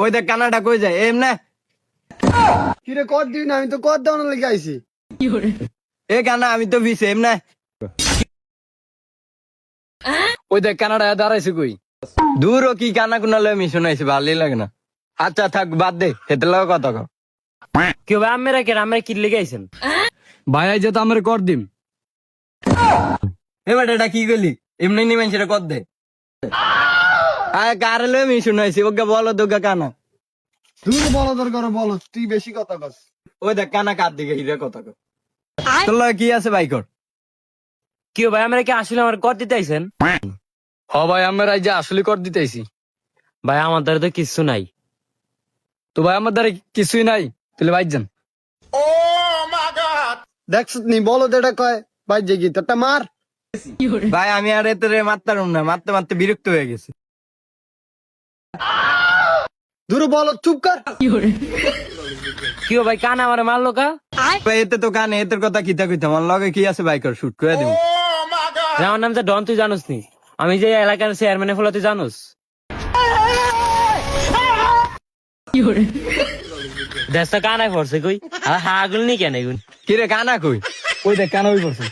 ওই দেখ কানাডা কই যায় এমনে। কিরে কর দিবি না, আমি তো কর দেওয়ানোর লেগে আইছি। এ কানা আমি তো বিছে এমনে। ওই দেখ কানাডা দাঁড়াইছে কই। দূর ও কি কানা কুনা লয় মিশন আইছে ভালোই লাগে না। আচ্ছা থাক বাদ দে হেতে লাগে কথা কও। কেউ ভাই আমরা কি লেগে আইছেন? ভাই আই যে তো আমার কর দিম। এ বেটা এটা কি কইলি এমনি নি মানুষের কর দে। আয় কারে লয় মিশন আইছে ওকে বলো তোকে কানা। তুই বলো দরকার বলো, তুই বেশি কথা কস। ওই দেখ কানা কার দিকে হিরে কথা কও। তোর লগে কি আছে ভাই কর। কেউ ভাই আমরা কি আসলে আমার কর দিতে আইছেন? হ ভাই আমার আই যে আসলে কর দিতেছি। ভাই আমার দ্বারা তো কিচ্ছু নাই। তো ভাই আমার দ্বারা কিছুই নাই, তাহলে ভাই যান। দেখছ নি বলো এটা কয় ভাই যে কি তোরটা মার। ভাই আমি আর এতে মারতাম না, মারতে মারতে বিরক্ত হয়ে গেছে। দূর বলো চুপ কর। কেউ ভাই কানা আমার মারলো কা? ভাই এতে তো কানে এতের কথা কিতা কইতাম আমার লগে কি আছে ভাই কর শুট করে দিব। আমার নাম যে ডন, তুই জানোস নি? আমি যে এলাকার চেয়ারম্যানের ফলে তুই জানোস? দেশটা কানায় পড়ছে কই? আর হাগুল নি কেন এগুন? কিরে কানা কই? ওই দেখ কানা ওই করছে।